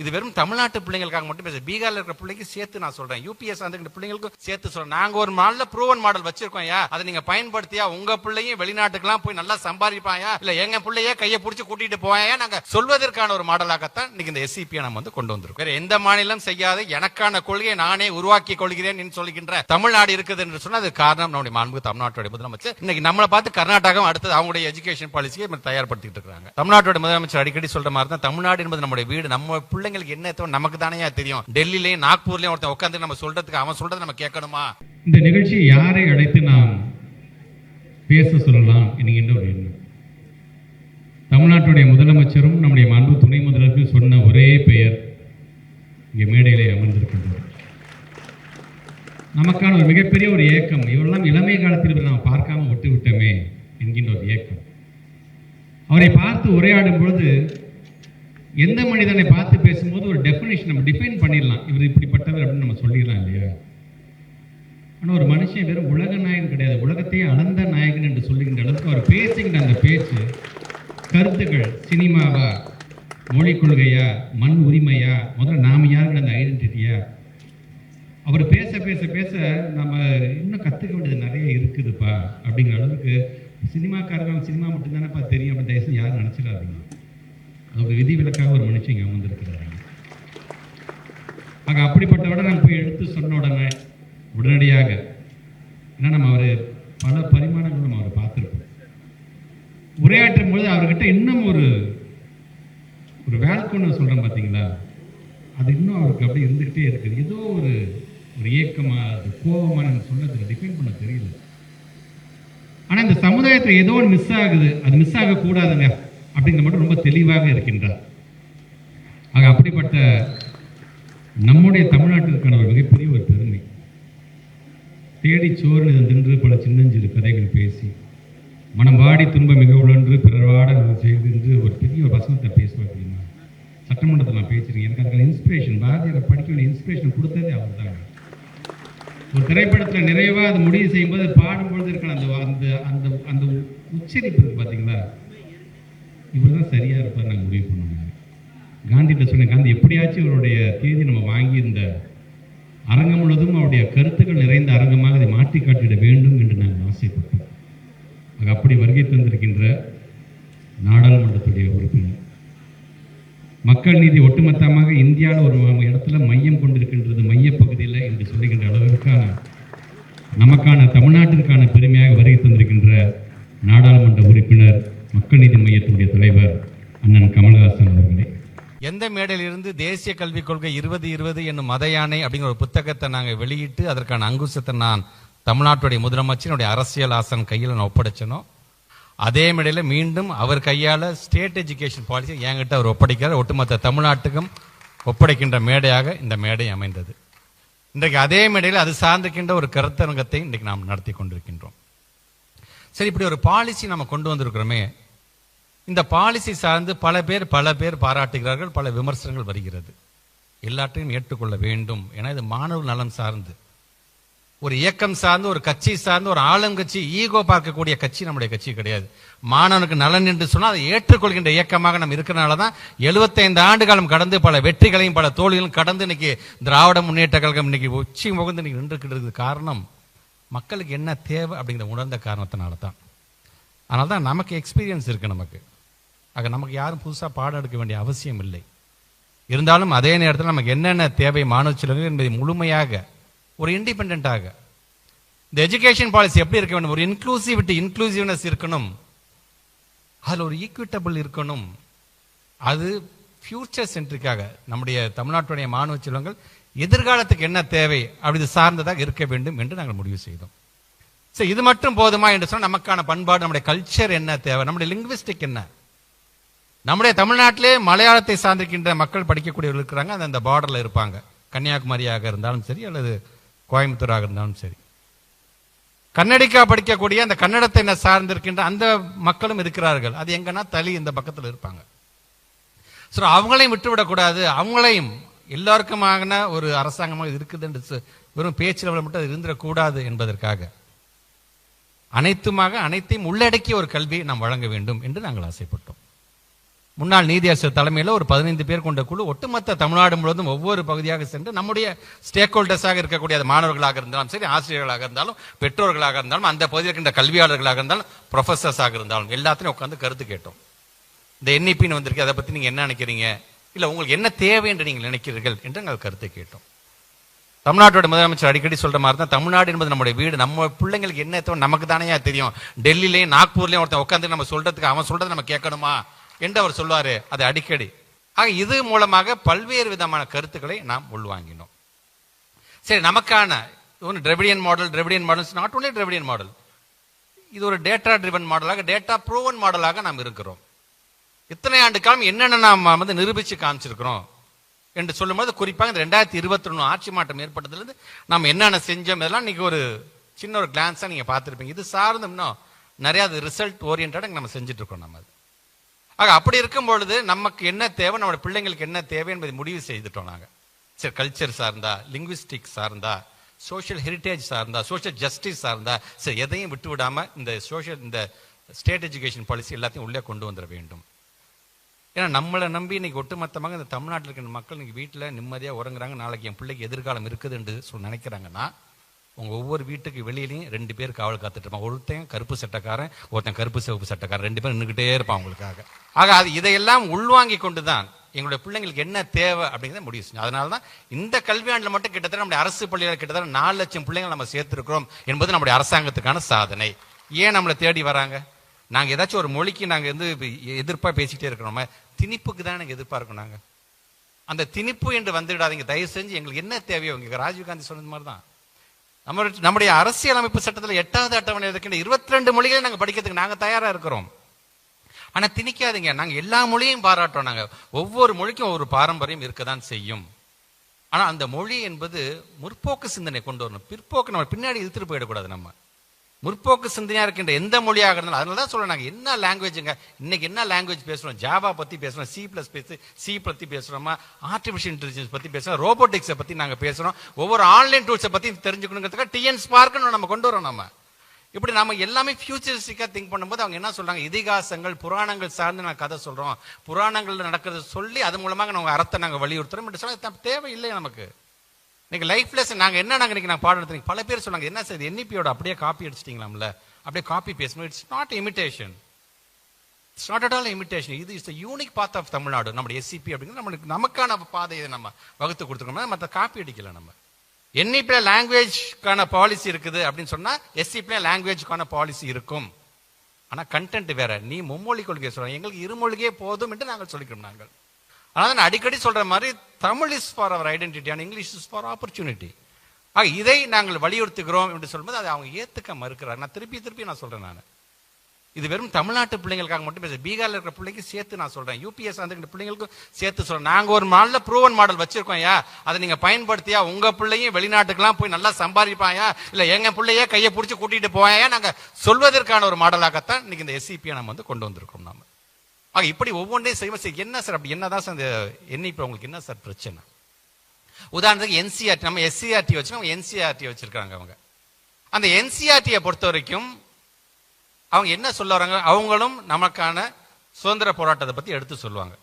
இது வெறும் தமிழ்நாட்டு பிள்ளைங்களுக்காக மட்டும் பேச, பீகார்ல இருக்கிற பிள்ளைக்கு சேர்த்து நான் சொல்றேன், யூபிஎஸ் அந்த பிள்ளைங்களுக்கும் சேர்த்து சொல்றேன். நாங்க ஒரு நல்ல ப்ரூவன் மாடல் வச்சிருக்கோம், அதை நீங்க பயன்படுத்தியா உங்க பிள்ளையும் வெளிநாட்டுக்கெல்லாம் போய் நல்லா சம்பாதிப்பாயா, இல்ல எங்க பிள்ளைய கையை பிடிச்சி கூட்டிட்டு போவாயா, நாங்க சொல்வதற்கான ஒரு மாடலாகத்தான் இன்னைக்கு இந்த எஸ்சிபியை நம்ம வந்து கொண்டு வந்திருக்கோம். வேற எந்த மாநிலம் செய்யாத எனக்கான கொள்கையை நானே உருவாக்கி கொள்கிறேன் என்று சொல்கின்ற தமிழ்நாடு இருக்குது என்று சொன்னா அது காரணம் நம்முடைய மாண்புமிகு தமிழ்நாட்டுடைய முதலமைச்சர். இன்னைக்கு நம்மளை பார்த்து கர்நாடகம் அடுத்தது அவங்களுடைய எஜுகேஷன் பாலிசியை தயார்படுத்திட்டு இருக்காங்க. தமிழ்நாட்டுடைய முதலமைச்சர் அடிக்கடி சொல்ற மாதிரி தான் தமிழ்நாடு என்பது நம்முடைய வீடு, நம்ம பிள்ளைங்களுக்கு என்ன நமக்கு தானே தெரியும். டெல்லியிலயும் நாக்பூர்லயும் ஒருத்தன் உட்கார்ந்து நம்ம சொல்றதுக்கு அவன் சொல்றதை நம்ம கேட்கணுமா? இந்த நிகழ்ச்சி யாரை அழைத்து நாம் பேச சொல்லலாம் என்கின்ற ஒரு எண்ணம். தமிழ்நாட்டுடைய முதலமைச்சரும் நம்முடைய மாண்பு துணை முதலமைச்சரும் சொன்ன ஒரே பெயர் இங்கே மேடையிலே அமர்ந்திருக்கின்றது. நமக்கான ஒரு மிகப்பெரிய ஒரு ஏக்கம், இவரெல்லாம் இளமை காலத்தில் நாம் பார்க்காம விட்டு விட்டோமே என்கின்ற ஒரு ஏக்கம். அவரை பார்த்து உரையாடும் பொழுது எந்த மனிதனை பார்த்து பேசும்போது ஒரு டெஃபினேஷன் நம்ம டிஃபைன் பண்ணிடலாம், இவர் இப்படிப்பட்டவர் அப்படின்னு நம்ம சொல்லிடலாம் இல்லையா? ஆனால் ஒரு மனுஷன் வெறும் உலக நாயகன் கிடையாது, உலகத்தையே அளந்த நாயகன் என்று சொல்லுகின்ற அளவுக்கு அவர் பேசுகின்ற அந்த பேச்சு, கருத்துக்கள், சினிமாவா, மொழிக் கொள்கையா, மண் உரிமையா, முதல்ல நாம யாருங்கிற அந்த ஐடென்டிட்டியா, அவர் பேச பேச பேச நம்ம இன்னும் கற்றுக்க வேண்டியது நிறைய இருக்குதுப்பா அப்படிங்கிற அளவுக்கு. சினிமாக்காரர்கள் சினிமா மட்டும்தானேப்பா தெரியும் அப்படின்னு தயவுசெய்து யாரும் நினச்சிடாதீங்க. அது விதி விலக்காக ஒரு மனுஷன் இங்கே அமர்ந்திருக்கிறாங்க. ஆக அப்படிப்பட்டவரை நம்ம போய் எடுத்து சொன்ன உடனடியாக, ஏன்னா நம்ம அவர் பல பரிமாணங்கள் நம்ம அவரை பார்த்துருப்போம். உரையாற்றும் பொழுது அவர்கிட்ட இன்னும் ஒரு வேல்கொன்னு சொல்கிறேன் பார்த்தீங்களா, அது இன்னும் அவருக்கு அப்படி இருந்துக்கிட்டே இருக்குது. ஏதோ ஒரு ஏக்கமாக, அது கோபமாக நம்ம சொன்னதுக்கு டிஃபைன் பண்ண தெரியல. ஆனால் இந்த சமுதாயத்தில் ஏதோ ஒன்று மிஸ் ஆகுது, அது மிஸ் ஆகக்கூடாதுங்க அப்படிங்கிற மட்டும் ரொம்ப தெளிவாக இருக்கின்றார். ஆக அப்படிப்பட்ட நம்முடைய தமிழ்நாட்டிற்கான ஒரு மிகப்பெரிய ஒரு பெருமை. தேடி சோறு தின்று பல சின்னஞ்சிறு கதைகள் பேசி, மனம் வாடி துன்பம் மிக உழன்று பிறவாட செய்து ஒரு பெரிய ஒரு வசனத்தை பேசுவார். அப்படின்னா சட்டமன்றத்தில் நான் பேசுகிறேன், எனக்கு அதுக்கான இன்ஸ்பிரேஷன், பாரதியாரை படிக்க வேண்டிய இன்ஸ்பிரேஷன் கொடுத்ததே அவர் தாங்க. ஒரு திரைப்படத்தில் நிறைவாக அதை முடிவு செய்யும்போது பாடும்பொழுது இருக்கிற அந்த அந்த அந்த உச்சரிப்பு இருக்குது பார்த்தீங்களா, இவர் தான் சரியாக இருப்பார் நாங்கள் முடிவு பண்ணுவோம். காந்திகிட்ட சொன்னேன், காந்தி எப்படியாச்சும் இவருடைய தேதி நம்ம வாங்கி இந்த அரங்கம் முழுவதும் அவருடைய கருத்துக்கள் நிறைந்த அரங்கமாக அதை மாற்றி காட்டிட வேண்டும் என்று நாங்கள் ஆசைப்பட்டோம். ஆக அப்படி வருகை தந்திருக்கின்ற நாடாளுமன்றத்துடைய உறுப்பினர், மக்கள் நீதி ஒட்டுமொத்தமாக இந்தியாவில் ஒரு இடத்துல மையம் கொண்டிருக்கின்றது, மையப்பகுதியில் என்று சொல்லுகின்ற அளவிற்கான நமக்கான தமிழ்நாட்டிற்கான பெருமையாக வருகை தந்திருக்கின்ற நாடாளுமன்ற உறுப்பினர், மக்கள் நீதி மையத்தினுடைய தலைவர் அண்ணன் கமல்ஹாசன் அவர்களே. எந்த மேடையிலிருந்து தேசிய கல்விக் கொள்கை 2020 என்னும் மத யானை அப்படிங்கிற ஒரு புத்தகத்தை நாங்கள் வெளியிட்டு அதற்கான அங்குசத்தை நான் தமிழ்நாட்டுடைய முதலமைச்சருடைய அரசியல் ஆசன் கையில் நான் ஒப்படைச்சனோ, அதே மேடையில் மீண்டும் அவர் கையால் ஸ்டேட் எஜுகேஷன் பாலிசி என்கிட்ட அவர் ஒப்படைக்கிறார். ஒட்டுமொத்த தமிழ்நாட்டுக்கும் ஒப்படைக்கின்ற மேடையாக இந்த மேடை அமைந்தது. இன்றைக்கு அதே மேடையில் அது சார்ந்திருக்கின்ற ஒரு கருத்தரங்கத்தை இன்றைக்கு நாம் நடத்தி கொண்டிருக்கின்றோம். சரி, இப்படி ஒரு பாலிசி நம்ம கொண்டு வந்திருக்கிறோமே, இந்த பாலிசி சார்ந்து பல பேர் பாராட்டுகிறார்கள், பல விமர்சனங்கள் வருகிறது. எல்லாத்தையும் ஏற்றுக்கொள்ள வேண்டும். ஏன்னா இது மாணவர் நலம் சார்ந்து, ஒரு இயக்கம் சார்ந்து, ஒரு கட்சி சார்ந்து, ஒரு ஆளுங்கட்சி, ஈகோ பார்க்கக்கூடிய கட்சி நம்முடைய கட்சி கிடையாது. மாணவனுக்கு நலன் என்று சொன்னால் அதை ஏற்றுக்கொள்கின்ற இயக்கமாக நம்ம இருக்கிறனால தான் 75 ஆண்டு காலம் கடந்து பல வெற்றிகளையும் பல தோல்விகளையும் கடந்து இன்னைக்கு திராவிட முன்னேற்ற கழகம் இன்னைக்கு உச்சி முகந்து இன்னைக்கு நின்றுக்கிறது. காரணம், மக்களுக்கு என்ன தேவை அப்படிங்கிற உணர்ந்த காரணத்தினால தான். அதனால தான் நமக்கு எக்ஸ்பீரியன்ஸ் இருக்கு நமக்கு. ஆக நமக்கு யாரும் புதுசாக பாடம் எடுக்க வேண்டிய அவசியம் இல்லை. இருந்தாலும் அதே நேரத்தில் நமக்கு என்னென்ன தேவை மாணவ செல்வங்கள் என்பதை முழுமையாக ஒரு இண்டிபெண்டாக இந்த எஜுகேஷன் பாலிசி எப்படி இருக்க வேண்டும், ஒரு இன்க்ளூசிவ்னஸ் இருக்கணும், அதில் ஒரு ஈக்விட்டபிள் இருக்கணும், அது ஃபியூச்சர் சென்ட்ரிக்காக நம்முடைய தமிழ்நாட்டுடைய மாணவ செல்வங்கள் எதிர்காலத்துக்கு என்ன தேவை அப்படி சார்ந்ததாக இருக்க வேண்டும் என்று நாங்கள் முடிவு செய்தோம். சரி, இது மட்டும் போதுமா என்று சொன்னால் நமக்கான பண்பாடு, நம்முடைய கல்ச்சர் என்ன தேவை, நம்முடைய லிங்குவிஸ்டிக் என்ன, நம்முடைய தமிழ்நாட்டிலே மலையாளத்தை சார்ந்திருக்கின்ற மக்கள் படிக்கக்கூடியவர்கள் இருக்கிறாங்க, அந்த பார்டரில் இருப்பாங்க. கன்னியாகுமரியாக இருந்தாலும் சரி அல்லது கோயம்புத்தூராக இருந்தாலும் சரி, கன்னடிக்கா படிக்கக்கூடிய அந்த கன்னடத்தை சார்ந்திருக்கின்ற அந்த மக்களும் இருக்கிறார்கள். அது எங்கன்னா தளி இந்த பக்கத்தில் இருப்பாங்க. ஸோ அவங்களையும் விட்டுவிடக்கூடாது, அவங்களையும் எல்லாருக்குமான ஒரு அரசாங்கமாக இருக்குது என்று வெறும் பேச்சில் மட்டும் அது இருந்துடக்கூடாது என்பதற்காக அனைத்தையும் உள்ளடக்கிய ஒரு கல்வியை நாம் வழங்க வேண்டும் என்று நாங்கள் ஆசைப்பட்டோம். முன்னாள் நீதியரசர் தலைமையில் ஒரு 15 பேர் கொண்ட குழு ஒட்டுமொத்த தமிழ்நாடு முழுவதும் ஒவ்வொரு பகுதியாக சென்று நம்முடைய ஸ்டேக் ஹோல்டர்ஸாக இருக்கக்கூடிய அது மாணவர்களாக இருந்தாலும் சரி, ஆசிரியர்களாக இருந்தாலும், பெற்றோர்களாக இருந்தாலும், அந்த பகுதியில் இருக்கின்ற கல்வியாளர்களாக இருந்தாலும், ப்ரொஃபசர்ஸாக இருந்தாலும் எல்லாத்தையும் உட்காந்து கருத்து கேட்டோம். இந்த என்இபின்னு வந்திருக்கு, அதை பற்றி நீங்கள் என்ன நினைக்கிறீங்க, இல்லை உங்களுக்கு என்ன தேவை என்று நீங்கள் நினைக்கிறீர்கள் என்று நாங்கள் கருத்து கேட்டோம். தமிழ்நாட்டோட முதலமைச்சர் அடிக்கடி சொல்ற மாதிரி தான், தமிழ்நாடு என்பது நம்முடைய வீடு, நம்ம பிள்ளைங்களுக்கு என்ன தேவை நமக்கு தானே தெரியும். டெல்லியிலையும் நாக்பூர்லயும் ஒருத்தன் உட்காந்து நம்ம சொல்றதுக்கு அவன் சொல்றதை நம்ம கேட்கணுமா என்று அவர் சொல்வாரு, அது அடிக்கடி. ஆக இது மூலமாக பல்வேறு விதமான கருத்துக்களை நாம் உள்வாங்கினோம். சரி, நமக்கான Dravidian model not only Dravidian model, இது ஒரு டேட்டா ட்ரிவன் மாடலாக, டேட்டா ப்ரூவன் மாடலாக நாம் இருக்கிறோம். இத்தனை ஆண்டு காலம் என்னென்ன நாம் வந்து நிரூபிச்சு காமிச்சிருக்கிறோம் என்று சொல்லும்போது, குறிப்பாக இந்த 2021 ஆட்சி மாற்றம் ஏற்பட்டதுலேருந்து நாம் என்னென்ன செஞ்சோம் இதெல்லாம் இன்னைக்கு ஒரு சின்ன ஒரு கிளான்ஸாக நீங்கள் பார்த்துருப்பீங்க. இது சார்ந்து இன்னும் நிறையா ரிசல்ட் ஓரியன்டாக நம்ம செஞ்சுட்டு இருக்கோம் நம்ம. ஆக அப்படி இருக்கும் பொழுது நமக்கு என்ன தேவை, நம்மளோட பிள்ளைங்களுக்கு என்ன தேவை என்பதை முடிவு செய்துட்டோம் நாங்கள். சரி, கல்ச்சர் சார்ந்தா, லிங்குவிஸ்டிக் சார்ந்தா, சோஷியல் ஹெரிட்டேஜ் சார்ந்தா, சோஷியல் ஜஸ்டிஸ் சார்ந்தா, சரி எதையும் விட்டு விடாமல் இந்த ஸ்டேட் எஜுகேஷன் பாலிசி எல்லாத்தையும் உள்ளே கொண்டு வந்துட வேண்டும். ஏன்னா நம்மளை நம்பி இன்னைக்கு ஒட்டுமொத்தமாக இந்த தமிழ்நாட்டில் இருக்கிற மக்கள் இன்னைக்கு வீட்டில் நிம்மதியாக உறங்குறாங்க, நாளைக்கு என் பிள்ளைக்கு எதிர்காலம் இருக்குது என்று நினைக்கிறாங்கன்னா, உங்கள் ஒவ்வொரு வீட்டுக்கு வெளியிலையும் 2 பேர் காவல் காத்துட்டு இருப்பான். ஒருத்தன் கருப்பு சட்டக்காரன், ஒருத்தன் கருப்பு சிவப்பு சட்டக்காரன், 2 பேர் நின்றுக்கிட்டே இருப்பான் அவங்களுக்காக. ஆக அது இதையெல்லாம் உள்வாங்கி கொண்டு தான் எங்களுடைய பிள்ளைங்களுக்கு என்ன தேவை அப்படிங்கிறத முடிவு செஞ்சோம். அதனால தான் இந்த கல்வியாண்டில் மட்டும் கிட்டத்தட்ட நம்முடைய அரசு பள்ளியில் கிட்டத்தட்ட 4 லட்சம் பிள்ளைங்கள் நம்ம சேர்த்துருக்கிறோம் என்பது நம்முடைய அரசாங்கத்துக்கான சாதனை. ஏன் நம்மளை தேடி வராங்க? நாங்கள் ஏதாச்சும் ஒரு மொழிக்கு நாங்கள் வந்து எதிர்ப்பாக பேசிக்கிட்டே இருக்கிறோம், திணிப்புக்கு தான் எனக்கு எதிர்ப்பாக இருக்கோம். நாங்கள் அந்த திணிப்பு என்று வந்துவிடாதீங்க தயவு செஞ்சு. எங்களுக்கு என்ன தேவையோ, இங்கே ராஜீவ்காந்தி சொன்னது மாதிரி தான் நம்முடைய அரசியலமைப்பு சட்டத்தில் 8வது அட்டவணை இருக்கின்ற 22 மொழிகளை நாங்கள் படிக்கிறதுக்கு நாங்கள் தயாராக இருக்கிறோம். ஆனால் திணிக்காதீங்க, நாங்கள் எல்லா மொழியும் பாராட்டுறோம். நாங்கள் ஒவ்வொரு மொழிக்கும் ஒரு பாரம்பரியம் இருக்கதான் செய்யும். ஆனால் அந்த மொழி என்பது முற்போக்கு சிந்தனை கொண்டு வரணும். பிற்போக்கு நம்ம பின்னாடி இழுத்துட்டு போயிடக்கூடாது. நம்ம முற்போக்கு சிந்தனையா இருக்கின்ற எந்த மொழியாக இருந்தாலும், அதனால தான் சொல்றேன், நாங்கள் என்ன லாங்குவேஜுங்க இன்னைக்கு என்ன லாங்குவேஜ் பேசுறோம், ஜாவா பத்தி பேசுறோம், சி பத்தி பேசுறோமா, ஆர்டிபிஷியல் இன்டெலிஜென்ஸ் பத்தி பேசுறோம், ரோபோட்டிக்ஸை பத்தி நாங்கள் பேசுறோம், ஒவ்வொரு ஆன்லைன் டூல்ஸை பத்தி தெரிஞ்சுக்கணுங்கிறதுக்காக டிஎன் ஸ்பார்க்னு நம்ம கொண்டு வரோம். நம்ம இப்படி நம்ம எல்லாமே ஃபியூச்சரிஸ்டிக்கா திங்க் பண்ணும்போது அவங்க என்ன சொல்றாங்க, இதிகாசங்கள் புராணங்கள் சார்ந்து நான் கதை சொல்றோம், புராணங்கள் நடக்கிறது சொல்லி அது மூலமாக நம்ம அறத்தை நாங்கள் வலியுறுத்துறோம் என்று சொல்ல தேவையில்லை நமக்கு. இன்னைக்கு லைஃப் லெசன் நாங்கள் என்ன நாங்கள் பாடம் எடுத்துறீங்க. பல பேர் சொன்னாங்க, என்ன சார் என்இபியோட அப்படியே காப்பி அடிச்சிட்டீங்களாம்ல, அப்படியே காப்பி பேசணும். It's not imitation, it's not at all imitation. இது is the unique path of Tamil Nadu. நம்மளுடைய எஸ்சிபி அப்படிங்கிறது நம்மளுக்கு நமக்கான பாதையை நம்ம வகுத்து கொடுத்துருக்கோம். மற்ற காப்பி அடிக்கல. நம்ம என்இபில லாங்குவேஜ்க்கான பாலிசி இருக்குது அப்படின்னு சொன்னா எஸ்சிபில லாங்குவேஜ்க்கான பாலிசி இருக்கும். ஆனா கண்டென்ட் வேற. நீ மும்மொழி கொள்கை சொல்ற, எங்களுக்கு இருமொழியே போதும் என்று நாங்கள் சொல்லிக்கிறோம். நாங்கள் அதான் நான் அடிக்கடி சொல்ற மாதிரி, Tamil is for our identity and English is for opportunity. ஆக இதை நாங்கள் வலியுறுத்துகிறோம் என்று சொல்லும்போது அதை அவங்க ஏத்துக்க மறுக்கிறார். நான் திருப்பி நான் சொல்றேன், நான் இது வெறும் தமிழ்நாட்டு பிள்ளைங்களுக்காக மட்டும் பேச, பீகார்ல இருக்கிற பிள்ளைக்கு சேர்த்து நான் சொல்றேன், யூபிஎஸ் அந்த பிள்ளைங்களுக்கும் சேர்த்து சொல்றேன். நாங்க ஒரு நாள்ல ப்ரூவன் மாடல் வச்சிருக்கோம். அதை நீங்க பயன்படுத்தியா உங்க பிள்ளையும் வெளிநாட்டுக்கெல்லாம் போய் நல்லா சம்பாதிப்பாயா, இல்ல எங்க பிள்ளைய கையை பிடிச்சி கூட்டிட்டு போயா, நாங்க சொல்வதற்கான ஒரு மாடலாகத்தான் இன்னைக்கு இந்த எஸ்சிபியை நம்ம வந்து கொண்டு வந்திருக்கோம். நாம ஆக இப்படி ஒவ்வொன்றையும் செய்வோம். என்ன சார் அப்படி என்னதான் சார் இந்த என்இபி உங்களுக்கு என்ன சார் பிரச்சனை? உதாரணத்துக்கு என்சிஆர்டி, நம்ம எஸ்சிஆர்டி வச்சு நம்ம என்சிஆர்டி வச்சிருக்காங்க. அவங்க அந்த என்சிஆர்டியை பொறுத்த வரைக்கும் அவங்க என்ன சொல்ல வராங்க, அவங்களும் நமக்கான சுதந்திர போராட்டத்தை பத்தி எடுத்து சொல்லுவாங்க.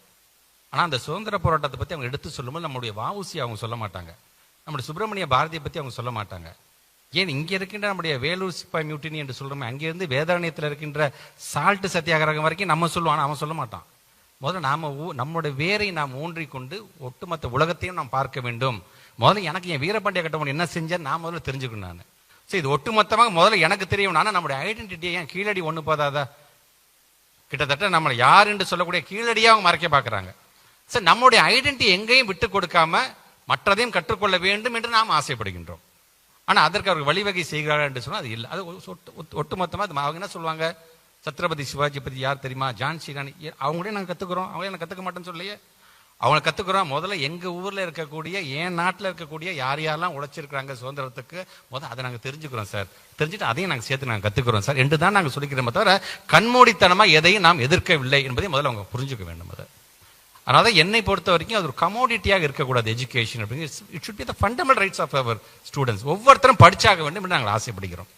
ஆனா அந்த சுதந்திர போராட்டத்தை பத்தி அவங்க எடுத்து சொல்லும்போது நம்முடைய வஉசி அவங்க சொல்ல மாட்டாங்க, நம்முடைய சுப்பிரமணிய பாரதியை பத்தி அவங்க சொல்ல மாட்டாங்க. ஏன் இங்க இருக்கின்ற நம்முடைய வேலூர் சிப்பாய் மியூட்டினி என்று சொல்றோமே, அங்கிருந்து வேதாரண்யத்தில் இருக்கின்ற சால்ட் சத்தியாகிரகம் வரைக்கும் நம்ம சொல்லுவான், அவன் சொல்ல மாட்டான். முதல்ல நம்முடைய வேரை நாம் ஊன்றிக்கொண்டு ஒட்டுமொத்த உலகத்தையும் நாம் பார்க்க வேண்டும். முதல்ல எனக்கு என் வீரபாண்டிய கட்டபொம்மன் என்ன செஞ்சேன் நான் முதல்ல தெரிஞ்சுக்கணும். நான் சரி, இது ஒட்டுமொத்தமாக முதல்ல எனக்கு தெரியும். ஆனால் நம்முடைய ஐடென்டிட்டியை ஏன் கீழடி ஒன்று போதாதா? கிட்டத்தட்ட நம்மளை யார் என்று சொல்லக்கூடிய கீழடியாக அவங்க மறைக்க பார்க்குறாங்க. சரி, நம்முடைய ஐடென்டிட்டி எங்கேயும் விட்டு கொடுக்காம மற்றதையும் கற்றுக்கொள்ள வேண்டும் என்று நாம் ஆசைப்படுகின்றோம். ஆனால் அதற்கு அவர்கள் வழிவகை செய்கிறார்கள் என்று சொன்னால் அது இல்லை. அது ஒட்டுமொத்தமாக அவங்க என்ன சொல்லுவாங்க, சத்ரபதி சிவாஜி பற்றி யார் தெரியுமா, ஜான்சி ராணி, அவங்களே நாங்கள் கற்றுக்குறோம், அவங்களே நான் கற்றுக்க மாட்டேன்னு சொல்லையே, அவங்களை கற்றுக்குறோம். முதல்ல எங்கள் ஊரில் இருக்கக்கூடிய என் நாட்டில் இருக்கக்கூடிய யாரெல்லாம் உழைச்சிருக்கிறாங்க சுதந்திரத்துக்கு, முதல்ல அதை நாங்கள் தெரிஞ்சுக்கிறோம் சார். தெரிஞ்சுட்டு அதையும் நாங்கள் சேர்த்து நாங்கள் கற்றுக்குறோம் சார் என்று தான் நாங்கள் சொல்லிக்கிறோமே தவிர கண்மூடித்தனமாக எதையும் நாம் எதிர்க்கவில்லை என்பதை முதல்ல அவங்க புரிஞ்சுக்க வேண்டும். அதை அதனால என்னை பொறுத்த வரைக்கும் அது ஒரு கமோடிட்டியாக இருக்கக்கூடாது எஜுகேஷன் அப்படிங்கிறது. It should be the fundamental rights of our students. ஒவ்வொருத்தரும் படிச்சாக வேண்டும் என்று நாங்கள் ஆசைப்படுகிறோம்.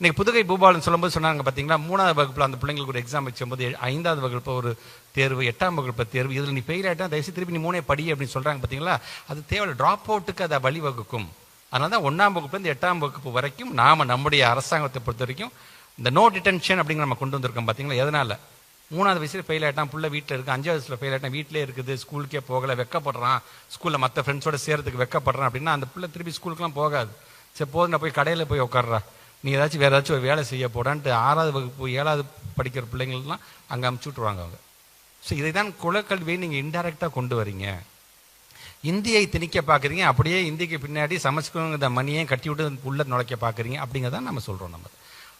இன்னைக்கு புதுகை பூபாலன் சொல்லும்போது சொன்னாங்க பார்த்தீங்களா, 3வது வகுப்பில் அந்த பிள்ளைங்களுக்கு ஒரு எக்ஸாம் வச்சும்போது 5வது வகுப்பு ஒரு தேர்வு, 8ஆம் வகுப்பு தேர்வு, இதில் நீ ஃபெயில் ஆகிட்டா தயவுசெய்து திருப்பி நீ 3 படி அப்படின்னு சொல்கிறாங்க பார்த்தீங்களா. அது தேவையில்லை, ட்ராப் அவுட்டுக்கு அதை வழிவகுக்கும். அதனால தான் 1ஆம் வகுப்புலேருந்து 8ஆம் வகுப்பு வரைக்கும் நாம் நம்முடைய அரசாங்கத்தை பொறுத்த வரைக்கும் இந்த நோ டிடென்ஷன் அப்படிங்கிற நம்ம கொண்டு வந்திருக்கோம் பார்த்தீங்களா. எதனால் 3வது வயசில் ஃபெயில் ஆகிட்டான், புள்ள வீட்டில் இருக்குது, 5வது வயசில் ஃபெயில் ஆகிட்டான், வீட்டிலே இருக்குது, ஸ்கூலுக்கே போகலை, வெக்கப்படுறான், ஸ்கூலில் மற்ற ஃப்ரெண்ட்ஸோட சேர்றதுக்கு வெக்கப்படுறான் அப்படின்னா அந்த பிள்ளை திருப்பி ஸ்கூலுக்குலாம் போகாது. சரி போதும், நான் போய் கடையில் போய் உட்கார்றா, நீ ஏதாச்சும் வேறு ஏதாச்சும் ஒரு வேலை செய்ய போடான்ட்டு 6வது வகுப்பு 7வது படிக்கிற பிள்ளைங்கள்லாம் அங்கே அமுச்சு விட்ருவாங்க அவங்க. ஸோ இதை தான் குலக்கல்வியை நீங்கள் இன்டைரக்டாக கொண்டு வரீங்க. இந்தியை திணிக்க பார்க்குறீங்க, அப்படியே இந்திக்கு பின்னாடி சமஸ்கிருத மணியை கட்டி விட்டு உள்ள நுழைக்க பார்க்குறீங்க அப்படிங்கிறதான் நம்ம சொல்கிறோம். நம்ம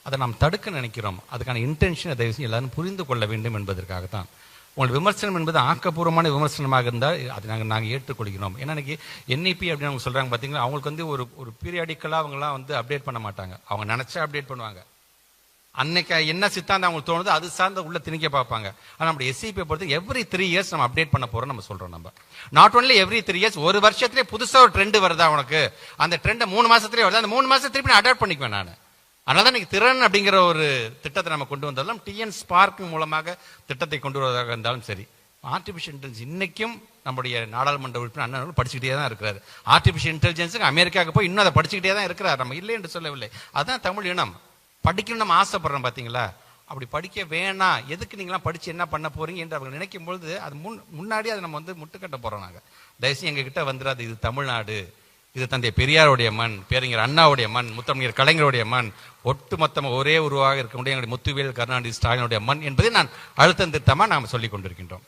அதை நாம் தடுக்க நினைக்கிறோம். அதுக்கான இன்டென்ஷனை தயவு செஞ்சு எல்லாரும் புரிந்து கொள்ள வேண்டும் என்பதற்காகத்தான். உங்கள் விமர்சனம் என்பது ஆக்கப்பூர்வமான விமர்சனமாக இருந்தால் அதை நாங்கள் ஏற்றுக்கொள்கிறோம். ஏன்னா இன்னைக்கு என்இபி அப்படின்னு அவங்க சொல்கிறாங்க பார்த்தீங்களா, அவங்களுக்கு வந்து ஒரு பீரியாடிக்கலாக அவங்களாம் வந்து அப்டேட் பண்ண மாட்டாங்க. அவங்க நினச்சா அப்டேட் பண்ணுவாங்க. அன்னைக்கு என்ன சித்தாந்தம் அவங்களுக்கு தோணுதோ அது சார்ந்த உள்ள திணிக்க பார்ப்பாங்க. ஆனால் நம்ம எஸ்சிபியை பொறுத்து எவ்ரி 3 இயர்ஸ் நம்ம அப்டேட் பண்ண போகிறோம் நம்ம சொல்கிறோம். நம்ம நாட் ஒன்லி எவ்ரி 3 இயர்ஸ், ஒரு வருஷத்துலேயே புதுசாக ஒரு ட்ரெண்ட் வருதா உனக்கு, அந்த ட்ரெண்டை 3 மாதத்துலேயே வருது, அந்த 3 மாதம் திருப்பி நான் அடாப்ட் பண்ணிக்குவேன் நான். அதனால தான் இன்னைக்கு திறன் அப்படிங்கிற ஒரு திட்டத்தை நம்ம கொண்டு வந்தாலும் டிஎன் ஸ்பார்க் மூலமாக திட்டத்தை கொண்டு வருவதாக இருந்தாலும் சரி, ஆர்டிஃபிஷியல் இன்டெலிஜென்ஸ் இன்னைக்கும் நம்முடைய நாடாளுமன்ற உறுப்பினர் அண்ணன் படிச்சுக்கிட்டே தான் இருக்கிறாரு. ஆர்டிஃபிஷியல் இன்டெலிஜென்ஸுக்கு அமெரிக்காவுக்கு போய் இன்னும் அதை படிச்சுக்கிட்டே தான் இருக்கிறார். நம்ம இல்லை என்று சொல்லவில்லை. அதுதான் தமிழ் இனம். படிக்கணும் நம்ம ஆசைப்படுறோம் பார்த்தீங்களா. அப்படி படிக்க வேணாம், எதுக்கு நீங்களாம் படிச்சு என்ன பண்ண போறீங்க என்று அவங்க நினைக்கும் பொழுது அது முன்னாடி அதை நம்ம வந்து முட்டுக்கட்ட போறோம். நாங்கள் தயவுசெய்து எங்ககிட்ட வந்துடாது. இது தமிழ்நாடு, இது தந்தை பெரியாருடைய மண், பேரறிஞர் அண்ணாவுடைய மண், முத்தமிழர் கலைஞருடைய மண், ஒட்டுமொத்தமாக ஒரே உருவாக இருக்க முடியும் எங்களுடைய முத்துவேல் கருணாநிதி ஸ்டாலினுடைய மண் என்பதை நான் அழுத்தம் திருத்தமாக நாம் சொல்லிக் கொண்டிருக்கின்றோம்.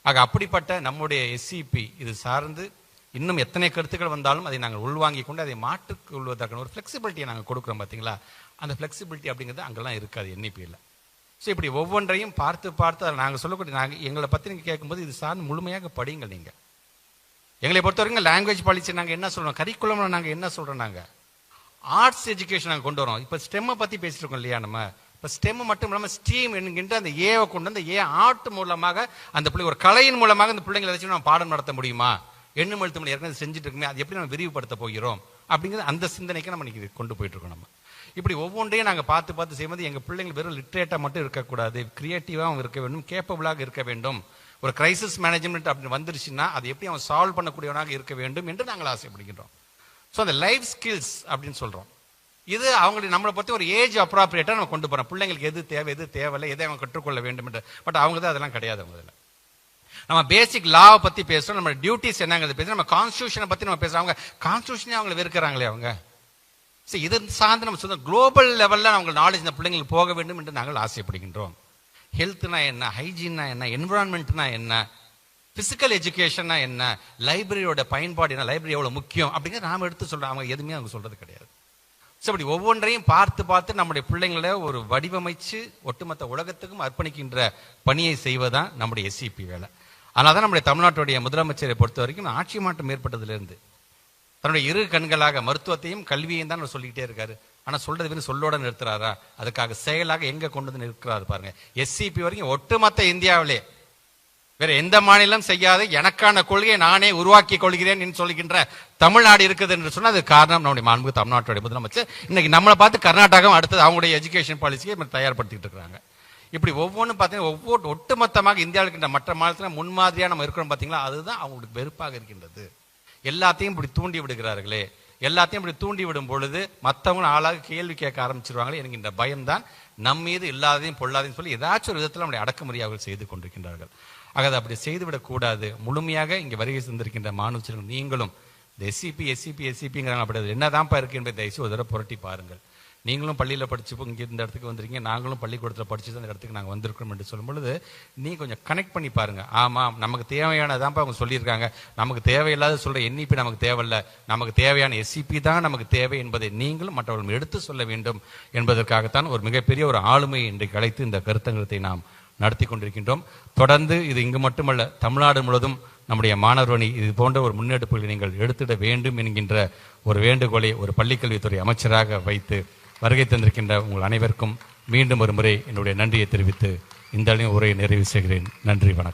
ஆக அப்படிப்பட்ட நம்முடைய எஸ்சிபி இது சார்ந்து இன்னும் எத்தனை கருத்துக்கள் வந்தாலும் அதை நாங்கள் உள்வாங்கி கொண்டு அதை மாற்றிக்கொள்வதற்கான ஒரு ஃப்ளெக்சிபிலிட்டியை நாங்கள் கொடுக்குறோம் பார்த்தீங்களா. அந்த ஃப்ளெக்சிபிலிட்டி அப்படிங்கிறது அங்கெல்லாம் இருக்காது என்இபியில். ஸோ இப்படி ஒவ்வொன்றையும் பார்த்து பார்த்து அதை நாங்கள் சொல்லக்கூடிய எங்களை பற்றி நீங்கள் கேட்கும்போது இது சார்ந்து முழுமையாக படிங்கள். நீங்கள் எங்களை பொறுத்த வரைக்கும் லாங்குவேஜ் பாலிசி நாங்கள் என்ன சொல்கிறோம், கரிக்குலம் நாங்கள் என்ன சொல்கிறோம், நாங்கள் ஆர்ட்ஸ் எஜுகேஷன் நாங்கள் கொண்டு வரோம். இப்போ ஸ்டெம்மை பற்றி பேசிட்டு இருக்கோம் இல்லையா. நம்ம இப்போ ஸ்டெம் மட்டும் இல்லாமல் ஸ்டீம் என்கின்ற அந்த ஏவை கொண்டு வந்து ஆர்ட் மூலமாக அந்த பிள்ளை ஒரு கலையின் மூலமாக அந்த பிள்ளைங்களை வச்சு நம்ம பாடம் நடத்த முடியுமா, எண்ணும் எழுத்து மொழி ஏற்கனவே செஞ்சுட்டு இருக்குமே, அது எப்படி நம்ம விரிவுபடுத்த போகிறோம் அப்படிங்கிறது அந்த சிந்தனைக்கு நம்ம இன்னைக்கு கொண்டு போயிட்டு இருக்கோம். நம்ம இப்படி ஒவ்வொன்றையும் நாங்கள் பார்த்து பார்த்து செய்யும்போது எங்கள் பிள்ளைங்கள் வெறும் லிட்ரேட்டாக மட்டும் இருக்கக்கூடாது, கிரியேட்டிவாகவும் இருக்க வேண்டும், கேப்பபிளாக இருக்க வேண்டும். ஒரு கிரைசிஸ் மேனேஜ்மெண்ட் அப்படின்னு வந்துருச்சுன்னா அது எப்படி அவன் சால்வ் பண்ணக்கூடியவனாக இருக்க வேண்டும் என்று நாங்கள் ஆசைப்படுகின்றோம். ஸோ அந்த லைஃப் ஸ்கில்ஸ் அப்படின்னு சொல்கிறோம். இது அவங்களுக்கு நம்மளை பற்றி ஒரு ஏஜ் அப்ராப்ரியேட்டாக நம்ம கொண்டு போகிறோம். பிள்ளைங்களுக்கு எது தேவை எது தேவையில்லை, எதை அவங்க கற்றுக்கொள்ள வேண்டும் என்று. பட் அவங்க தான் அதெல்லாம் கிடையாது. அவங்க இதில் நம்ம பேசிக் லாவை பற்றி பேசுகிறோம், நம்ம டியூட்டிஸ் என்னங்கிறது பேசுகிறோம், நம்ம கான்ஸ்டியூஷனை பற்றி நம்ம பேசுகிறோம். அவங்க கான்ஸ்டியூஷனே அவங்களை வெறுக்கிறாங்களே அவங்க. ஸோ இது சார்ந்து நம்ம சொல்ல குளோபல் லெவலில் அவங்க நாலேஜ் இந்த பிள்ளைங்களுக்கு போக வேண்டும் என்று நாங்கள் ஆசைப்படுகின்றோம். ஹெல்த்னா என்ன, ஹைஜீன்னா என்ன, என்விரான்மெண்ட்னா என்ன, பிசிக்கல் எஜுகேஷன்னா என்ன, லைப்ரரியோட பயன்பாடு என்ன, லைப்ரரி எவ்வளோ முக்கியம் அப்படிங்கிறத நாம் எடுத்து சொல்கிறோம். அவங்க எதுவுமே அவங்க சொல்கிறது கிடையாது. ஸோ அப்படி ஒவ்வொன்றையும் பார்த்து பார்த்து நம்முடைய பிள்ளைங்களை ஒரு வடிவமைச்சு ஒட்டுமொத்த உலகத்துக்கும் அர்ப்பணிக்கின்ற பணியை செய்வதுதான் நம்முடைய எஸ்சிபி வேலை. அதனால தான் நம்முடைய தமிழ்நாட்டுடைய முதலமைச்சரை பொறுத்த வரைக்கும் ஆட்சி மாற்றம் ஏற்பட்டதிலிருந்து தன்னுடைய 2 கண்களாக மருத்துவத்தையும் கல்வியையும் தான் சொல்லிக்கிட்டே இருக்காரு. ஆனால் சொல்றது வந்து சொல்லோட நிறுத்துறாரா, அதுக்காக செயலாக எங்க கொண்டு வந்து நிற்கிறாரு பாருங்க. எஸ்சிபி வரைக்கும் ஒட்டுமொத்த இந்தியாவிலே வேற எந்த மாநிலம் செய்யாத எனக்கான கொள்கையை நானே உருவாக்கி கொள்கிறேன் என்று சொல்கின்ற தமிழ்நாடு இருக்குது என்று சொன்னால் அது காரணம் நம்முடைய மாண்புமிகு தமிழ்நாட்டுடைய முதலமைச்சர். இன்னைக்கு நம்மளை பார்த்து கர்நாடகம் அடுத்தது அவங்களுடைய எஜுகேஷன் பாலிசியை தயார்படுத்திட்டு இருக்காங்க. இப்படி ஒவ்வொன்றும் பார்த்தீங்கன்னா ஒட்டுமொத்தமாக இந்தியாவுக்கு மற்ற மாநிலத்தில் முன்மாதிரியா நம்ம இருக்கிறோம் பார்த்தீங்களா, அதுதான் அவங்களுக்கு வெறுப்பாக இருக்கின்றது. எல்லாத்தையும் இப்படி தூண்டி விடுகிறார்களே, எல்லாத்தையும் இப்படி தூண்டி விடும் பொழுது மற்றவங்க ஆளாக கேள்வி கேட்க ஆரம்பிச்சிருவாங்களே என்கின்ற பயம்தான் நம் மீது இல்லாதையும் பொல்லாதையும் சொல்லி ஏதாச்சும் ஒரு விதத்தில் நம்முடைய அடக்குமுறை அவர்கள் செய்து கொண்டிருக்கின்றார்கள். ஆக அதை அப்படி செய்துவிடக்கூடாது. முழுமையாக இங்கே வருகை தந்திருக்கின்ற மாணவர்கள் நீங்களும் இந்த எஸ்சிபிங்கிறாங்க அப்படி என்னதான்ப்பா இருக்கு என்பதை தயவுசெய்து ஒரு தடவை புரட்டி பாருங்கள். நீங்களும் பள்ளியில் படிச்சு இங்கே இந்த இடத்துக்கு வந்திருக்கீங்க, நாங்களும் பள்ளிக்கூடத்தில் படிச்சு தான் இந்த இடத்துக்கு நாங்கள் வந்திருக்கோம் என்று சொல்லும் பொழுது நீங்கள் கொஞ்சம் கனெக்ட் பண்ணி பாருங்கள். ஆமாம், நமக்கு தேவையானதான்ப்பா அவங்க சொல்லியிருக்காங்க, நமக்கு தேவையில்லாத சொல்கிற என்இபி நமக்கு தேவையில்லை, நமக்கு தேவையான எஸ்சிபி தான் நமக்கு தேவை என்பதை நீங்களும் மற்றவர்களும் எடுத்து சொல்ல வேண்டும் என்பதற்காகத்தான் ஒரு மிகப்பெரிய ஒரு ஆளுமையை இன்றைக்கு அழைத்து இந்த கருத்தங்கத்தை நாம் நடத்தி கொண்டிருக்கின்றோம். தொடர்ந்து இது இங்கு மட்டுமல்ல, தமிழ்நாடு முழுவதும் நம்முடைய மாணவரணி இது போன்ற ஒரு முன்னெடுப்புகளை நீங்கள் எடுத்திட வேண்டும் என்கின்ற ஒரு வேண்டுகோளை ஒரு பள்ளிக்கல்வித்துறை அமைச்சராக வைத்து வருகை தந்திருக்கின்ற உங்கள் அனைவருக்கும் மீண்டும் ஒரு முறை என்னுடைய நன்றியை தெரிவித்து இந்த உரையை நிறைவு செய்கிறேன். நன்றி, வணக்கம்.